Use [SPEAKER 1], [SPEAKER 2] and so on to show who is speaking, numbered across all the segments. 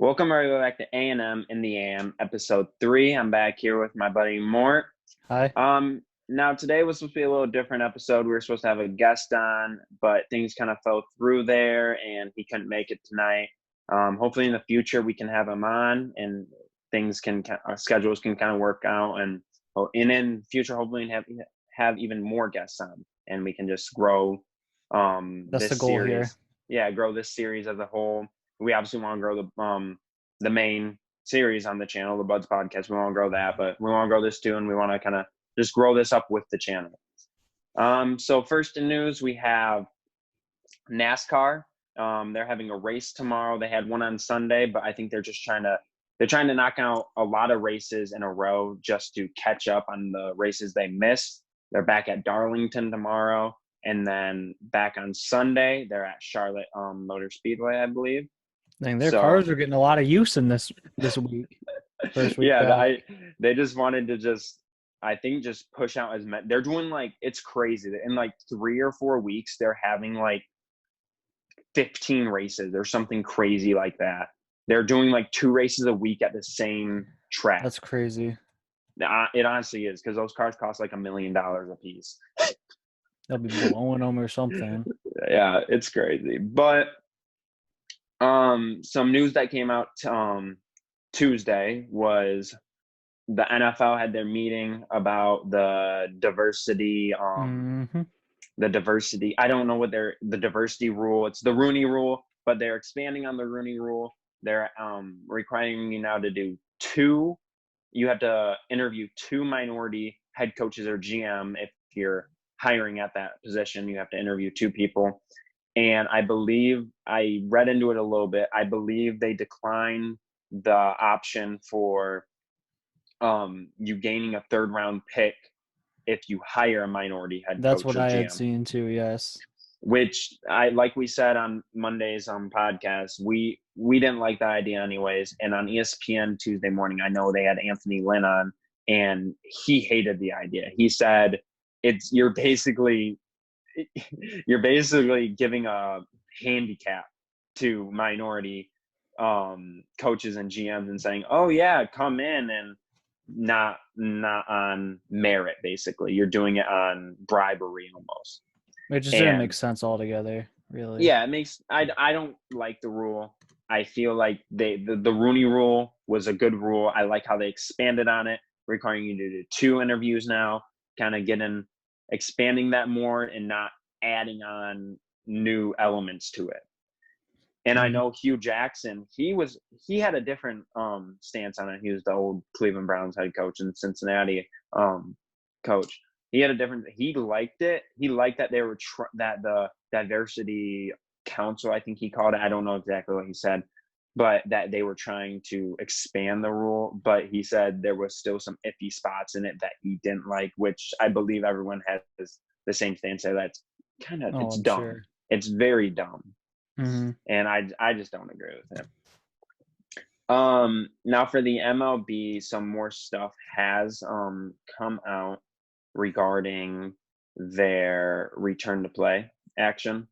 [SPEAKER 1] Welcome everyone back to A&M in the AM, episode 3. I'm back here with my buddy Mort.
[SPEAKER 2] Hi.
[SPEAKER 1] Now today was supposed to be a little different episode. We were supposed to have a guest on, but things kind of fell through there, and he couldn't make it tonight. Hopefully in the future we can have him on, and our schedules can kind of work out, and in future hopefully have even more guests on, and we can just grow
[SPEAKER 2] That's the
[SPEAKER 1] this
[SPEAKER 2] goal here.
[SPEAKER 1] series. Yeah, grow this series as a whole. We obviously want to grow the main series on the channel, the Buds Podcast. We want to grow that, but we want to grow this too, and we want to kind of just grow this up with the channel. So first in news, we have NASCAR. They're having a race tomorrow. They had one on Sunday, but I think they're trying to knock out a lot of races in a row just to catch up on the races they missed. They're back at Darlington tomorrow, and then back on Sunday they're at Charlotte Motor Speedway, I believe.
[SPEAKER 2] Dang, their cars are getting a lot of use in this week. First week back.
[SPEAKER 1] They just wanted to just push out as many. They're doing it's crazy. In 3 or 4 weeks, they're having 15 races or something crazy like that. They're doing 2 races a week at the same track.
[SPEAKER 2] That's crazy.
[SPEAKER 1] It honestly is, because those cars cost $1 million a piece.
[SPEAKER 2] They'll be blowing them or something.
[SPEAKER 1] Yeah, it's crazy. But some news that came out Tuesday was the NFL had their meeting about the diversity. The diversity. I don't know what the diversity rule. It's the Rooney Rule, but they're expanding on the Rooney Rule. They're requiring you now to do 2. You have to interview 2 minority head coaches or GM if you're hiring at that position. You have to interview 2 people. And I believe I read into it a little bit. I believe they declined the option for you gaining a 3rd round pick if you hire a minority head coach.
[SPEAKER 2] That's what
[SPEAKER 1] or
[SPEAKER 2] I
[SPEAKER 1] GM.
[SPEAKER 2] had seen too. Yes.
[SPEAKER 1] Which like we said on Monday's podcast, we didn't like that idea anyways. And on ESPN Tuesday morning, I know they had Anthony Lynn on, and he hated the idea. He said you're basically giving a handicap to minority coaches and GMs and saying, oh yeah, come in, and not on merit. Basically, you're doing it on bribery almost.
[SPEAKER 2] It just didn't make sense altogether, really.
[SPEAKER 1] Yeah, it makes. I don't like the rule. I feel like the Rooney Rule was a good rule. I like how they expanded on it, requiring you to do 2 interviews now, kind of expanding that more and not adding on new elements to it. And I know Hugh Jackson, he had a different stance on it. He was the old Cleveland Browns head coach and Cincinnati coach. He liked it. He liked that they were that the diversity council, I think he called it. I don't know exactly what he said, but that they were trying to expand the rule. But he said there was still some iffy spots in it that he didn't like, which I believe everyone has the same stance. So that's it's dumb. Sure. It's very dumb.
[SPEAKER 2] Mm-hmm.
[SPEAKER 1] And I just don't agree with it. Now for the MLB, some more stuff has come out regarding their return to play action.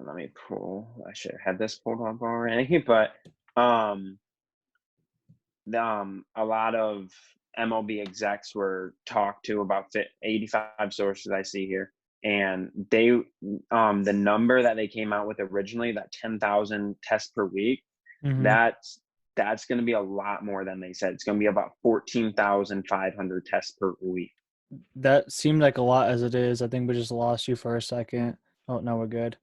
[SPEAKER 1] Let me pull. I should have had this pulled up already, but a lot of MLB execs were talked to about 85 sources I see here. And they, the number that they came out with originally, that 10,000 tests per week, that's going to be a lot more than they said. It's going to be about 14,500 tests per week.
[SPEAKER 2] That seemed like a lot as it is. I think we just lost you for a second. Oh, no, we're good.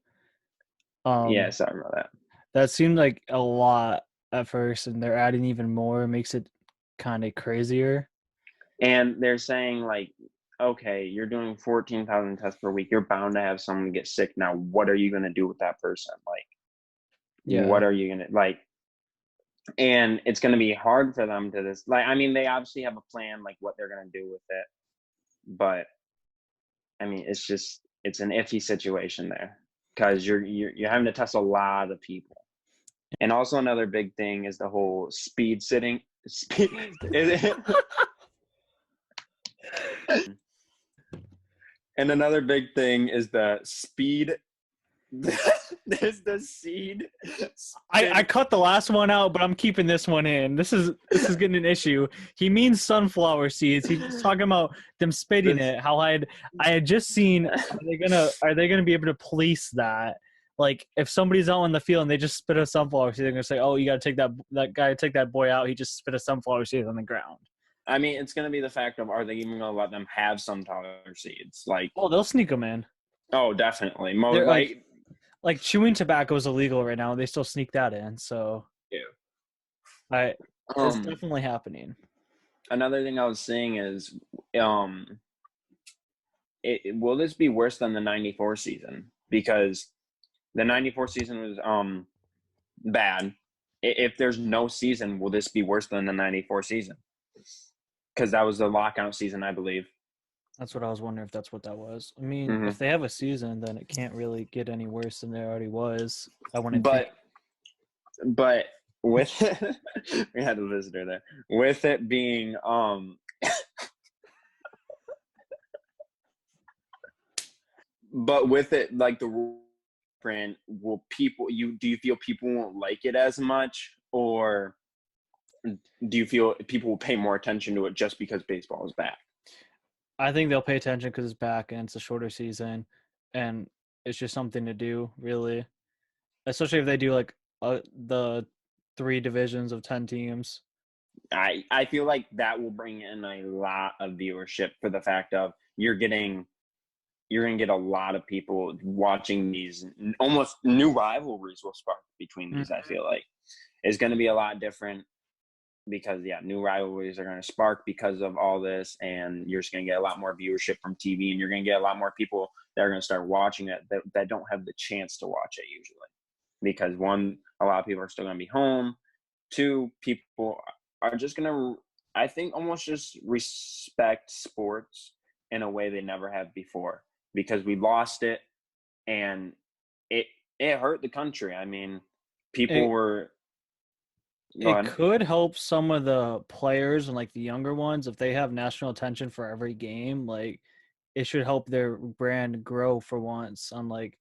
[SPEAKER 1] Yeah, sorry about that.
[SPEAKER 2] That seemed like a lot at first, and they're adding even more. It makes it kind of crazier.
[SPEAKER 1] And they're saying okay, you're doing 14,000 tests per week. You're bound to have someone get sick. Now, what are you going to do with that person? What are you going to and it's going to be hard for them to they obviously have a plan, what they're going to do with it. But it's an iffy situation there, because you're having to test a lot of people. And also another big thing is the whole speed sitting. And another big thing is the speed There's the seed.
[SPEAKER 2] I cut the last one out, but I'm keeping this one in. This is getting an issue. He means sunflower seeds. He's talking about them spitting it. How I had just seen. Are they gonna be able to police that? Like if somebody's out on the field and they just spit a sunflower seed, they're gonna say, "Oh, you gotta take that boy out. He just spit a sunflower seed on the ground."
[SPEAKER 1] I mean, it's gonna be the fact of, are they even gonna let them have sunflower seeds? Like,
[SPEAKER 2] Oh, they'll sneak them in.
[SPEAKER 1] oh, definitely.
[SPEAKER 2] They're like chewing tobacco is illegal right now. They still sneak that in. So
[SPEAKER 1] yeah,
[SPEAKER 2] it's definitely happening.
[SPEAKER 1] Another thing I was saying is, will this be worse than the '94 season? Because the '94 season was bad. If there's no season, will this be worse than the '94 season? Because that was the lockout season, I believe.
[SPEAKER 2] That's what I was wondering, if that's what that was. I mean, if they have a season, then it can't really get any worse than there already was.
[SPEAKER 1] But with we had a visitor there. With it being but with it, like the rule brand, do you feel people won't like it as much, or do you feel people will pay more attention to it just because baseball is back?
[SPEAKER 2] I think they'll pay attention because it's back and it's a shorter season, and it's just something to do, really. Especially if they do like the 3 divisions of 10 teams.
[SPEAKER 1] I feel like that will bring in a lot of viewership for the fact of you're going to get a lot of people watching these. Almost new rivalries will spark between these. I feel like it's going to be a lot different because new rivalries are going to spark because of all this, and you're just going to get a lot more viewership from TV, and you're going to get a lot more people that are going to start watching it that don't have the chance to watch it usually, because 1, a lot of people are still going to be home. 2, people are just going to, I think, almost just respect sports in a way they never have before, because we lost it, and it hurt the country. I mean, people were.
[SPEAKER 2] It could help some of the players and like the younger ones if they have national attention for every game. Like, it should help their brand grow for once. Unlike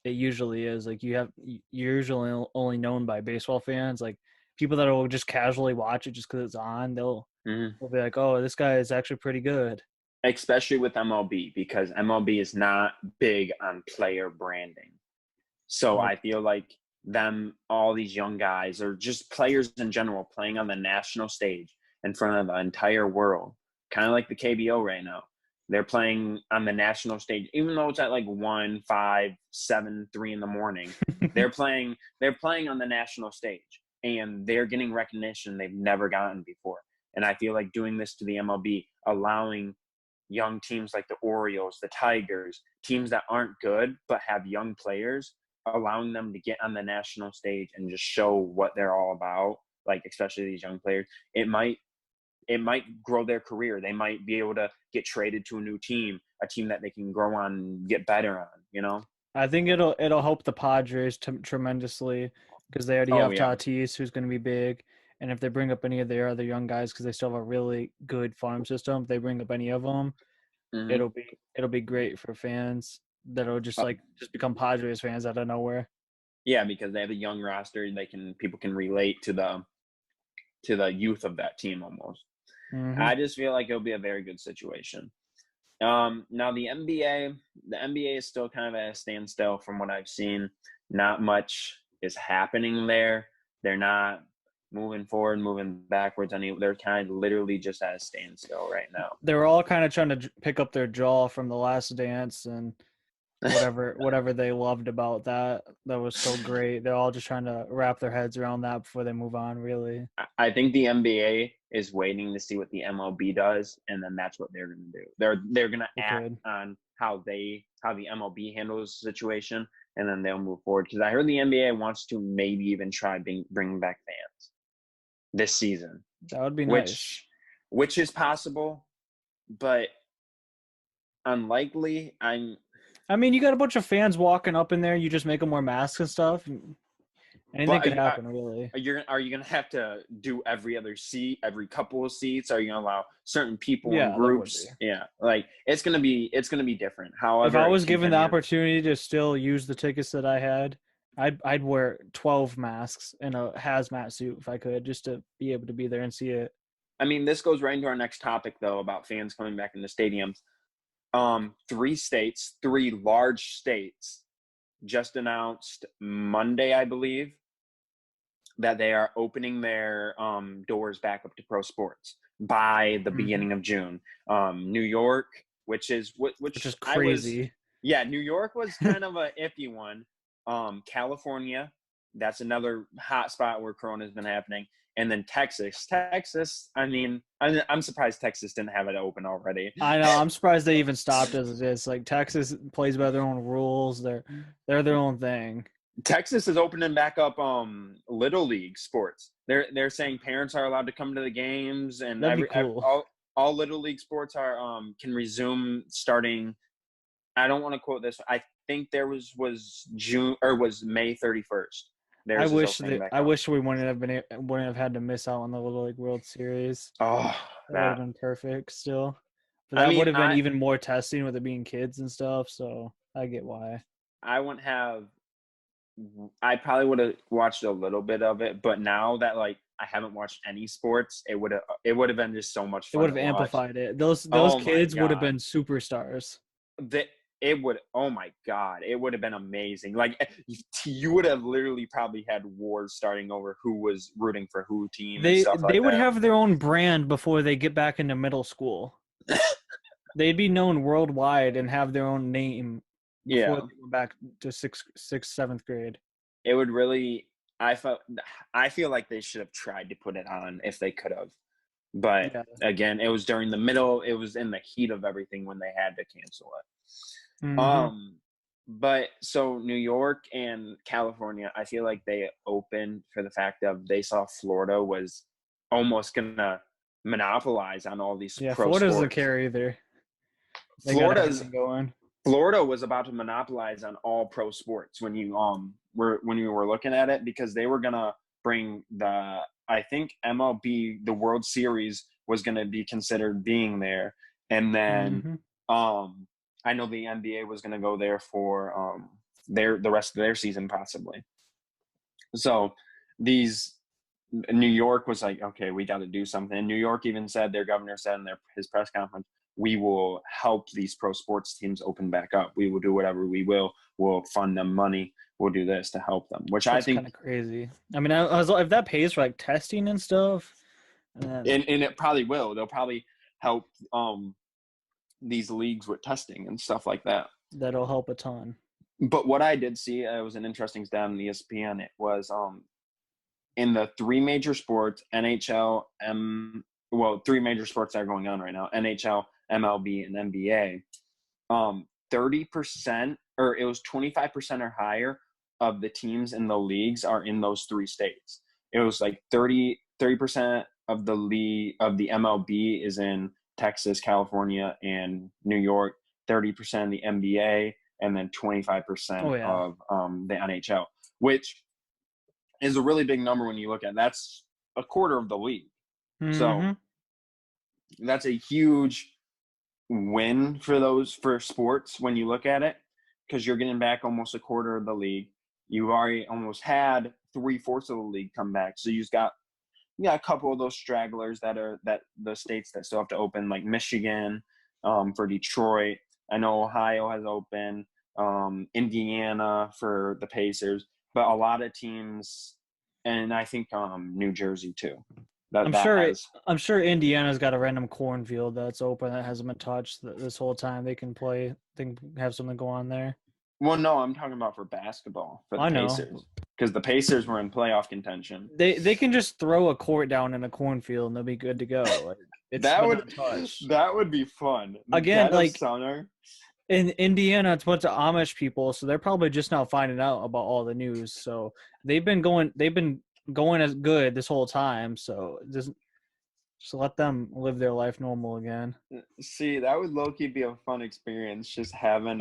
[SPEAKER 2] it usually is. Like you're usually only known by baseball fans. Like people that will just casually watch it just because it's on. They'll be like, "Oh, this guy is actually pretty good."
[SPEAKER 1] Especially with MLB, because MLB is not big on player branding. So I feel like all these young guys, or just players in general, playing on the national stage in front of the entire world, kind of like the KBO right now. They're playing on the national stage, even though it's at like 1, 5, 7, 3 in the morning. They're playing on the national stage, and they're getting recognition they've never gotten before. And I feel like doing this to the MLB, allowing young teams like the Orioles, the Tigers, teams that aren't good but have young players, allowing them to get on the national stage and just show what they're all about, like especially these young players, it might grow their career. They might be able to get traded to a new team, a team that they can grow on and get better on,
[SPEAKER 2] I think it'll help the Padres tremendously, because they already have Tatis, who's going to be big. And if they bring up any of their other young guys, because they still have a really good farm system, if they bring up any of them, it'll be great for fans that'll just become Padres fans out of nowhere.
[SPEAKER 1] Yeah, because they have a young roster, people can relate to the youth of that team almost. I just feel like it'll be a very good situation. Now the NBA is still kind of at a standstill from what I've seen. Not much is happening there. They're not moving forward, moving backwards. They're kind of literally just at a standstill right now.
[SPEAKER 2] They're all kind of trying to pick up their jaw from The Last Dance and whatever they loved about that was so great. They're all just trying to wrap their heads around that before they move on, really.
[SPEAKER 1] I think the NBA is waiting to see what the MLB does, and then that's what they're going to do. They're going to act on how the MLB handles the situation, and then they'll move forward. Because I heard the NBA wants to maybe even try bringing back fans this season.
[SPEAKER 2] That would be nice.
[SPEAKER 1] Which is possible, but unlikely. I mean,
[SPEAKER 2] you got a bunch of fans walking up in there. You just make them wear masks and stuff. Anything could happen, really.
[SPEAKER 1] Are you gonna have to do every other seat, every couple of seats? Are you gonna allow certain people in
[SPEAKER 2] Yeah, that would be.
[SPEAKER 1] groups? Yeah, like it's gonna be different. However,
[SPEAKER 2] If I was given the
[SPEAKER 1] continues.
[SPEAKER 2] opportunity to still use the tickets that I had, I'd wear 12 masks in a hazmat suit if I could, just to be able to be there and see it.
[SPEAKER 1] I mean, this goes right into our next topic though about fans coming back into stadiums. 3 large states just announced Monday, I believe, that they are opening their doors back up to pro sports by the beginning of June. New York, which is
[SPEAKER 2] crazy.
[SPEAKER 1] New York was kind of a iffy one. California, that's another hot spot where Corona's been happening. And then Texas, I mean, I'm surprised Texas didn't have it open already.
[SPEAKER 2] I know. I'm surprised they even stopped as it is. Like, Texas plays by their own rules. They're their own thing.
[SPEAKER 1] Texas is opening back up little league sports. They're saying parents are allowed to come to the games, and all little league sports are can resume starting. I don't want to quote this. I think there was June or was May 31st.
[SPEAKER 2] I wish we wouldn't have had to miss out on the Little League World Series.
[SPEAKER 1] Oh,
[SPEAKER 2] that would have been perfect still. But that would have been even more testing with it being kids and stuff. So I get why.
[SPEAKER 1] I probably would have watched a little bit of it, but now that like I haven't watched any sports, it would have been just so much fun.
[SPEAKER 2] It would have amplified it. Those kids would have been superstars.
[SPEAKER 1] Oh my God, it would have been amazing. Like you would have literally probably had wars starting over who was rooting for who team.
[SPEAKER 2] They would have their own brand before they get back into middle school. They'd be known worldwide and have their own name before they go back to sixth, 7th grade.
[SPEAKER 1] It would really. I feel like they should have tried to put it on if they could have. But again, it was during the middle. It was in the heat of everything when they had to cancel it. But so New York and California, I feel like they opened for the fact of they saw Florida was almost gonna monopolize on all these pro
[SPEAKER 2] Florida's
[SPEAKER 1] sports.
[SPEAKER 2] the carrier there.
[SPEAKER 1] Florida was about to monopolize on all pro sports when you were looking at it, because they were gonna bring I think MLB, the World Series was gonna be considered being there, and then I know the NBA was going to go there for the rest of their season possibly. So New York was like, okay, we got to do something. And New York even said, their governor said in his press conference, we will help these pro sports teams open back up. We will do whatever we will. We'll fund them money. We'll do this to help them, which I think
[SPEAKER 2] kind of crazy. I mean, if that pays for like testing and stuff,
[SPEAKER 1] and it probably will. They'll probably help these leagues with testing and stuff like that.
[SPEAKER 2] That'll help a ton.
[SPEAKER 1] But what I did see, it was an interesting stat on ESPN. It was in the 3 major sports, NHL, 3 major sports that are going on right now, NHL, MLB, and NBA, 30%, or it was 25% or higher of the teams in the leagues are in those 3 states. It was like 30% of the MLB is in Texas, California, and New York, 30% of the NBA, and then 25% of the NHL, which is a really big number when you look at it. That's a quarter of the league. So that's a huge win for sports when you look at it, because you're getting back almost a quarter of the league. You've already almost had 3/4 of the league come back. So you've got a couple of those stragglers that the states that still have to open, like Michigan, for Detroit. I know Ohio has opened, Indiana for the Pacers, but a lot of teams, and I think New Jersey too.
[SPEAKER 2] I'm sure Indiana's got a random cornfield that's open that hasn't been touched this whole time. They can play. They can have something go on there.
[SPEAKER 1] Well, no, I'm talking about for basketball for the Pacers, because the Pacers were in playoff contention.
[SPEAKER 2] They can just throw a court down in a cornfield and they'll be good to go. Like,
[SPEAKER 1] that would be fun.
[SPEAKER 2] Again, like in Indiana, it's a bunch of Amish people, so they're probably just now finding out about all the news. So they've been going as good this whole time. So just let them live their life normal again.
[SPEAKER 1] See, that would low-key be a fun experience, just having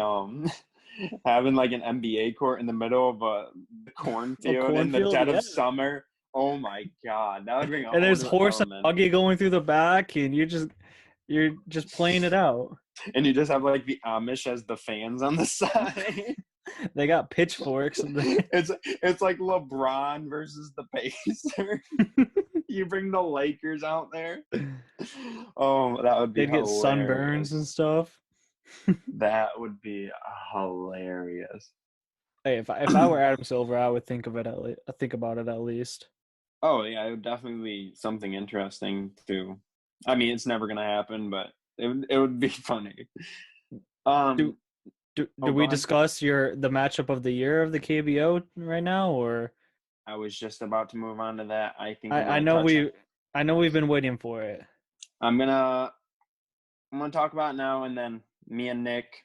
[SPEAKER 1] Having like an NBA court in the middle of the
[SPEAKER 2] A
[SPEAKER 1] cornfield in the
[SPEAKER 2] cornfield,
[SPEAKER 1] dead
[SPEAKER 2] yeah.
[SPEAKER 1] of summer. Oh my God, that would bring a
[SPEAKER 2] And
[SPEAKER 1] whole
[SPEAKER 2] there's
[SPEAKER 1] new
[SPEAKER 2] horse and
[SPEAKER 1] element.
[SPEAKER 2] buggy going through the back, and you're just playing it out.
[SPEAKER 1] And you just have like the Amish as the fans on the side.
[SPEAKER 2] They got pitchforks.
[SPEAKER 1] It's like LeBron versus the Pacers. You bring the Lakers out there. Oh, that would be
[SPEAKER 2] They'd get
[SPEAKER 1] hilarious.
[SPEAKER 2] sunburns and stuff.
[SPEAKER 1] That would be hilarious.
[SPEAKER 2] Hey, if I were Adam Silver, I would think of it think about it at least.
[SPEAKER 1] Oh yeah, it would definitely be something interesting too. I mean, it's never gonna happen, but it would be funny.
[SPEAKER 2] Do do,
[SPEAKER 1] Oh,
[SPEAKER 2] do
[SPEAKER 1] go
[SPEAKER 2] we
[SPEAKER 1] ahead.
[SPEAKER 2] discuss the matchup of the year of the KBO right now, or
[SPEAKER 1] I was just about to move on to that. I think
[SPEAKER 2] I,
[SPEAKER 1] I'm
[SPEAKER 2] I
[SPEAKER 1] gonna
[SPEAKER 2] know
[SPEAKER 1] touch on.
[SPEAKER 2] we I know we've been waiting for it.
[SPEAKER 1] I'm gonna talk about it now, and then me and Nick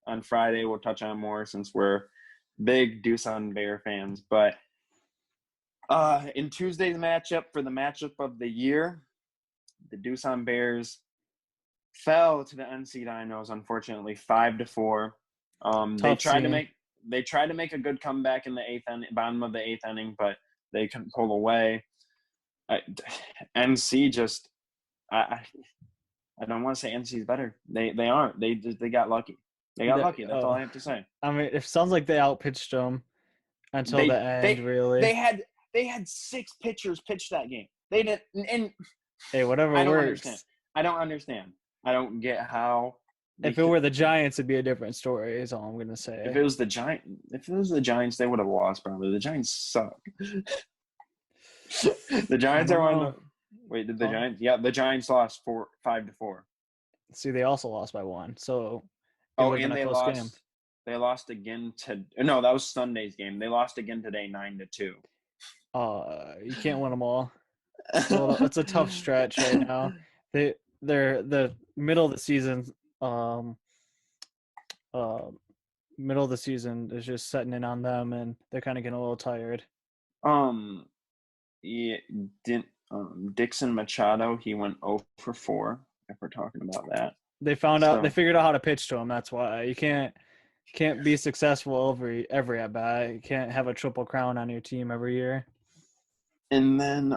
[SPEAKER 1] on Friday will touch on more since we're big Doosan Bear fans. But in Tuesday's matchup for the matchup of the year, the Doosan Bears fell to the NC Dinos, unfortunately, 5-4. They
[SPEAKER 2] Tough
[SPEAKER 1] tried to
[SPEAKER 2] scene.
[SPEAKER 1] make a good comeback in the bottom of the eighth inning, but they couldn't pull away. NC just, I don't want to say NC is better. They aren't. They got lucky. They got lucky. That's all I have to say.
[SPEAKER 2] I mean, it sounds like they outpitched them until the end. Really,
[SPEAKER 1] they had 6 pitchers pitch that game. They didn't. And
[SPEAKER 2] hey, whatever
[SPEAKER 1] I don't
[SPEAKER 2] works.
[SPEAKER 1] understand. I don't understand. I don't get how.
[SPEAKER 2] If it were the Giants, it'd be a different story. Is all I'm gonna say.
[SPEAKER 1] If it was the Giants, they would have lost probably. The Giants suck. The Giants are one of the. Wait, did the Giants? Yeah, the Giants lost 5-4.
[SPEAKER 2] See, they also lost by 1, so
[SPEAKER 1] and they lost. Game. They lost again no, that was Sunday's game. They lost again today, 9-2.
[SPEAKER 2] You can't win them all. So it's a tough stretch right now. They're the middle of the season. Middle of the season is just setting in on them, and they're kind of getting a little tired.
[SPEAKER 1] Yeah, Dixon Machado, he went 0-4. If we're talking about that,
[SPEAKER 2] they figured out how to pitch to him. That's why you can't be successful every at bat. You can't have a triple crown on your team every year.
[SPEAKER 1] And then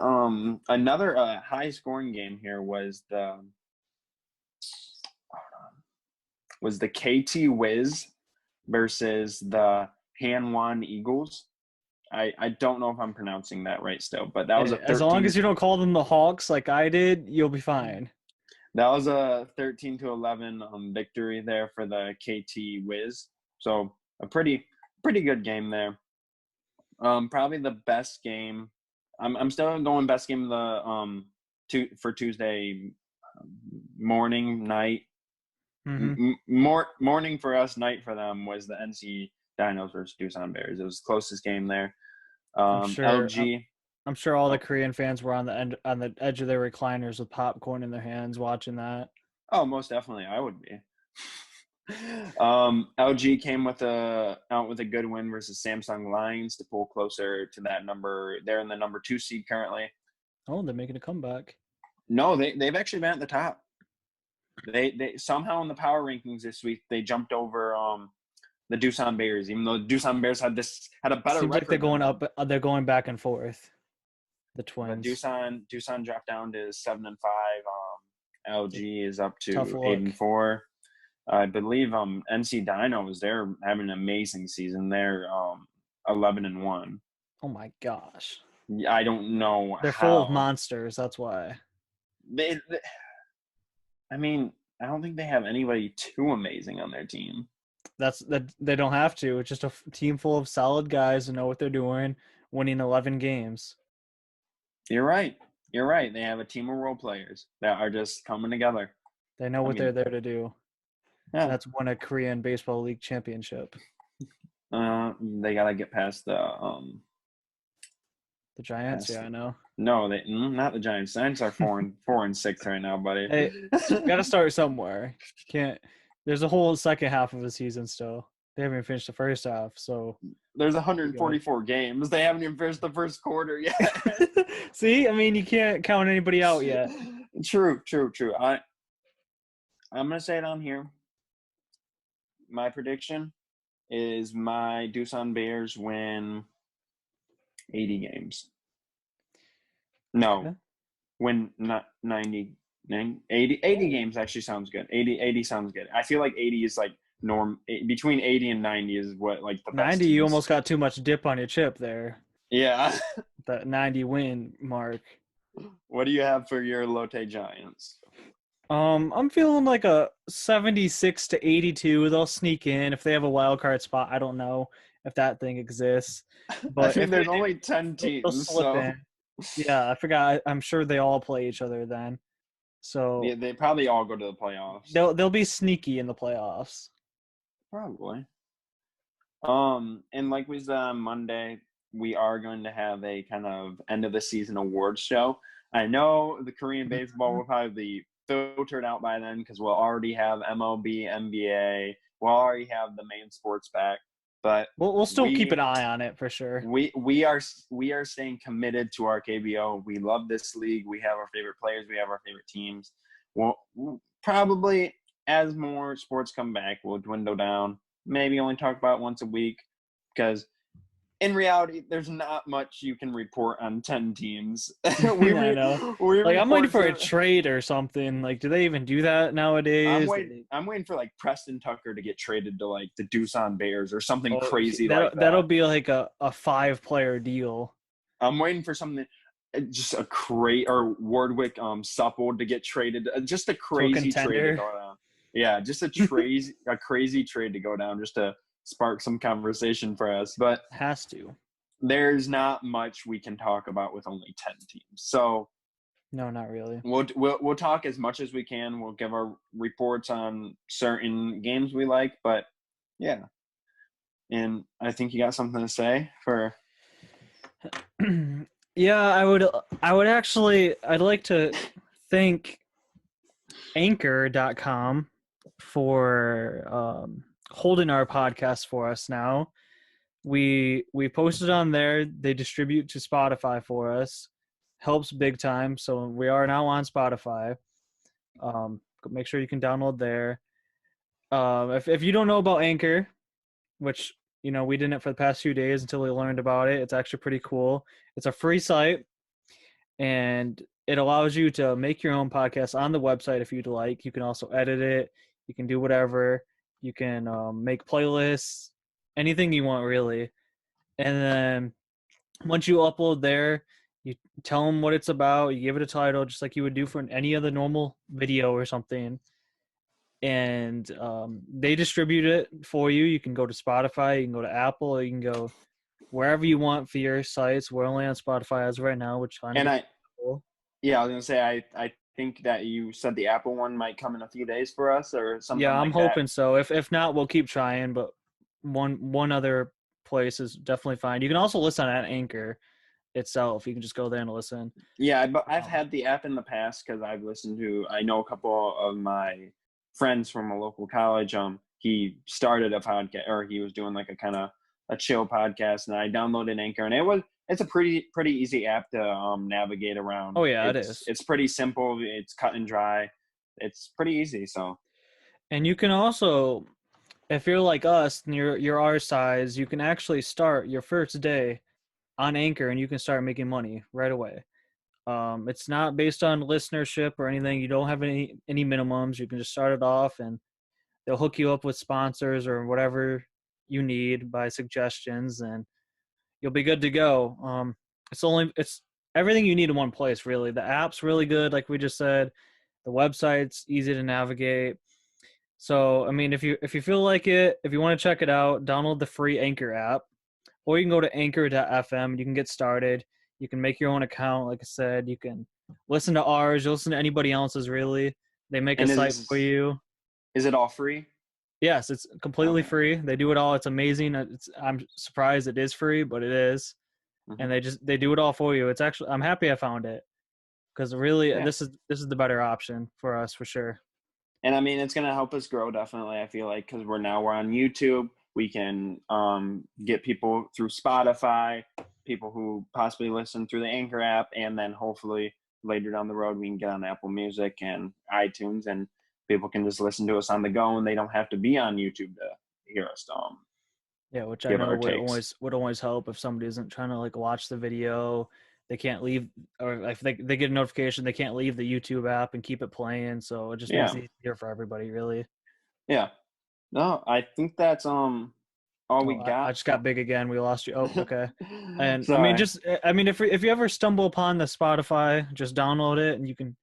[SPEAKER 1] another high scoring game here was the KT Wiz versus the Hanwha Eagles. I don't know if I'm pronouncing that right still, but that was
[SPEAKER 2] as long as you don't call them the Hawks like I did, you'll be fine.
[SPEAKER 1] That was a 13-11 victory there for the KT Wiz. So a pretty good game there. Probably the best game. I'm still going best game of the for Tuesday morning, night.
[SPEAKER 2] Mm-hmm.
[SPEAKER 1] Morning for us, night for them was the NC Dinos versus Doosan Bears. It was the closest game there. LG.
[SPEAKER 2] I'm sure all the Korean fans were on the edge of their recliners with popcorn in their hands watching that.
[SPEAKER 1] Oh, most definitely, I would be. LG came out with a good win versus Samsung Lions to pull closer to that number. They're in the number 2 seed currently.
[SPEAKER 2] Oh, they're making a comeback.
[SPEAKER 1] No, they've actually been at the top. They somehow in the power rankings this week they jumped over the Doosan Bears, even though the Doosan Bears had a better
[SPEAKER 2] Seems
[SPEAKER 1] record.
[SPEAKER 2] like they're going up. They're going back and forth. The Twins.
[SPEAKER 1] Doosan dropped down to 7-5. LG is up to 8-4. I believe NC Dinos, they're having an amazing season. They're 11-1.
[SPEAKER 2] Oh my gosh!
[SPEAKER 1] I don't know.
[SPEAKER 2] They're full of monsters. That's why.
[SPEAKER 1] I mean, I don't think they have anybody too amazing on their team.
[SPEAKER 2] They don't have to. It's just a team full of solid guys who know what they're doing, winning 11 games.
[SPEAKER 1] You're right. They have a team of role players that are just coming together.
[SPEAKER 2] They know what they're there to do.
[SPEAKER 1] Yeah.
[SPEAKER 2] That's win a Korean Baseball League championship.
[SPEAKER 1] They gotta get past the
[SPEAKER 2] Giants. Yeah, I know.
[SPEAKER 1] No, not the Giants. The Giants are 4-6 right now, buddy.
[SPEAKER 2] Hey, you gotta start somewhere. Can't. There's a whole second half of the season still. They haven't even finished the first half, so
[SPEAKER 1] there's 144 games. They haven't even finished the first quarter yet.
[SPEAKER 2] See, I mean, you can't count anybody out yet.
[SPEAKER 1] True. I'm gonna say it on here. My prediction: is my Doosan Bears win 80 games. No,
[SPEAKER 2] Okay.
[SPEAKER 1] win not 90, 80 games actually sounds good. 80 sounds good. I feel like 80 is like between 80 and 90 is what like the best
[SPEAKER 2] 90, you
[SPEAKER 1] teams.
[SPEAKER 2] almost got too much dip on your chip there.
[SPEAKER 1] Yeah.
[SPEAKER 2] That 90 win mark.
[SPEAKER 1] What do you have for your Lotte Giants?
[SPEAKER 2] I'm feeling like a 76 to 82. They'll sneak in if they have a wild card spot. I don't know if that thing exists,
[SPEAKER 1] I
[SPEAKER 2] but
[SPEAKER 1] mean,
[SPEAKER 2] if they
[SPEAKER 1] there's
[SPEAKER 2] do,
[SPEAKER 1] only 10
[SPEAKER 2] they'll
[SPEAKER 1] teams,
[SPEAKER 2] slip
[SPEAKER 1] so
[SPEAKER 2] in. Yeah, I forgot. I'm sure they all play each other then,
[SPEAKER 1] yeah,
[SPEAKER 2] so
[SPEAKER 1] they probably all go to the playoffs.
[SPEAKER 2] they'll be sneaky in the playoffs.
[SPEAKER 1] Probably. And like we said on Monday, we are going to have a kind of end of the season awards show. I know the Korean baseball will probably be filtered out by then because we'll already have MLB, NBA, we'll already have the main sports back. But
[SPEAKER 2] We'll still keep an eye on it for sure.
[SPEAKER 1] we are staying committed to our KBO. We love this league. We have our favorite players. We have our favorite teams. We'll probably as more sports come back, we'll dwindle down. Maybe only talk about it once a week because in reality, there's not much you can report on 10 teams.
[SPEAKER 2] I know. Like I'm waiting for a trade or something. Like, do they even do that nowadays?
[SPEAKER 1] I'm waiting for like Preston Tucker to get traded to like the Doosan Bears or something
[SPEAKER 2] Oh,
[SPEAKER 1] crazy like that.
[SPEAKER 2] That'll be like a 5-player deal.
[SPEAKER 1] I'm waiting for something just a or Wardwick Supple to get traded. Just a crazy trade to go down. Yeah, just a crazy trade to go down just to spark some conversation for us. But
[SPEAKER 2] has to.
[SPEAKER 1] There's not much we can talk about with only 10 teams. So
[SPEAKER 2] no, not really.
[SPEAKER 1] We'll talk as much as we can. We'll give our reports on certain games we like, but yeah. And I think you got something to say for
[SPEAKER 2] yeah, I'd like to thank anchor.com for holding our podcast for us now. We posted on there. They distribute to Spotify for us. Helps big time. So we are now on Spotify. Make sure you can download there. If you don't know about Anchor, which we didn't for the past few days until we learned about it. It's actually pretty cool. It's a free site, and it allows you to make your own podcast on the website if you'd like. You can also edit it. You can do whatever. You can make playlists, anything you want really. And then once you upload there, you tell them what it's about. You give it a title just like you would do for any other normal video or something. And they distribute it for you. You can go to Spotify, you can go to Apple, you can go wherever you want for your sites. We're only on Spotify as right now, which
[SPEAKER 1] cool. Yeah, I was gonna say I think that you said the Apple one might come in a few days for us or something.
[SPEAKER 2] Yeah, I'm
[SPEAKER 1] like
[SPEAKER 2] hoping
[SPEAKER 1] that.
[SPEAKER 2] so. If not, we'll keep trying. But one other place is definitely fine. You can also listen at Anchor itself. You can just go there and listen.
[SPEAKER 1] Yeah, but I've had the app in the past because I've listened to. I know a couple of my friends from a local college. He started a podcast, or he was doing like a kind of a chill podcast, and I downloaded Anchor, and it's a pretty easy app to navigate around.
[SPEAKER 2] Oh yeah, it is.
[SPEAKER 1] It's pretty simple. It's cut and dry. It's pretty easy. So,
[SPEAKER 2] and you can also, if you're like us and you're our size, you can actually start your first day on Anchor, and you can start making money right away. It's not based on listenership or anything. You don't have any minimums. You can just start it off, and they'll hook you up with sponsors or whatever you need by suggestions, and you'll be good to go. It's everything you need in one place, really. The app's really good, like we just said. The website's easy to navigate. So, I mean, if you feel like it, if you want to check it out, download the free Anchor app, or you can go to anchor.fm. You can get started. You can make your own account. Like I said, you can listen to ours. You'll listen to anybody else's, really. They make a site for you.
[SPEAKER 1] Is it all free?
[SPEAKER 2] Yes, it's completely free. They do it all. It's amazing. I'm surprised it is free, but it is. Mm-hmm. And they do it all for you. It's actually, I'm happy I found it because really this is the better option for us for sure.
[SPEAKER 1] And I mean, it's going to help us grow definitely. I feel like because we're on YouTube. We can get people through Spotify, people who possibly listen through the Anchor app, and then hopefully later down the road we can get on Apple Music and iTunes, and people can just listen to us on the go, and they don't have to be on YouTube to hear us.
[SPEAKER 2] Yeah, which I
[SPEAKER 1] give
[SPEAKER 2] know
[SPEAKER 1] our takes.
[SPEAKER 2] would always help if somebody isn't trying to like watch the video. They can't leave, or if they get a notification, they can't leave the YouTube app and keep it playing. So it just makes
[SPEAKER 1] Yeah,
[SPEAKER 2] it easier for everybody, really.
[SPEAKER 1] yeah. No, I think that's all we
[SPEAKER 2] Oh, I
[SPEAKER 1] got.
[SPEAKER 2] just got big again. We lost you. Oh, okay. And I mean,
[SPEAKER 1] Sorry.
[SPEAKER 2] if you ever stumble upon the Spotify, just download it, and you can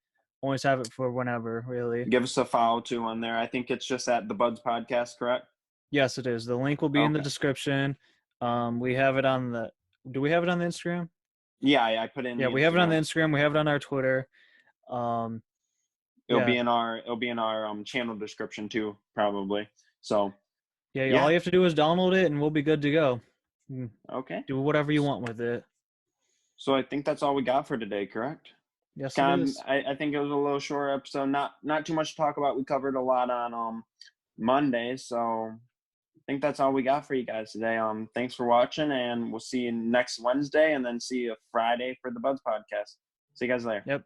[SPEAKER 2] always have it for whenever, really.
[SPEAKER 1] Give us a follow too on there. I think it's just at the Buds Podcast, correct?
[SPEAKER 2] Yes, it is. The link will be in the
[SPEAKER 1] Okay.
[SPEAKER 2] description. We have it on the. Do we have it on the Instagram?
[SPEAKER 1] Yeah, I put in
[SPEAKER 2] Yeah,
[SPEAKER 1] the
[SPEAKER 2] we have it on the
[SPEAKER 1] Instagram.
[SPEAKER 2] Instagram. We have it on our Twitter. Um, yeah,
[SPEAKER 1] It'll be in our channel description too, probably. So
[SPEAKER 2] yeah. All
[SPEAKER 1] yeah.
[SPEAKER 2] you have to do is download it, and we'll be good to go.
[SPEAKER 1] Okay.
[SPEAKER 2] Do whatever you want with it.
[SPEAKER 1] So I think that's all we got for today, correct?
[SPEAKER 2] Yes, it is.
[SPEAKER 1] I think it was a little short episode. Not too much to talk about. We covered a lot on Monday, so I think that's all we got for you guys today. Thanks for watching, and we'll see you next Wednesday, and then see you Friday for the Buds Podcast. See you guys later.
[SPEAKER 2] Yep.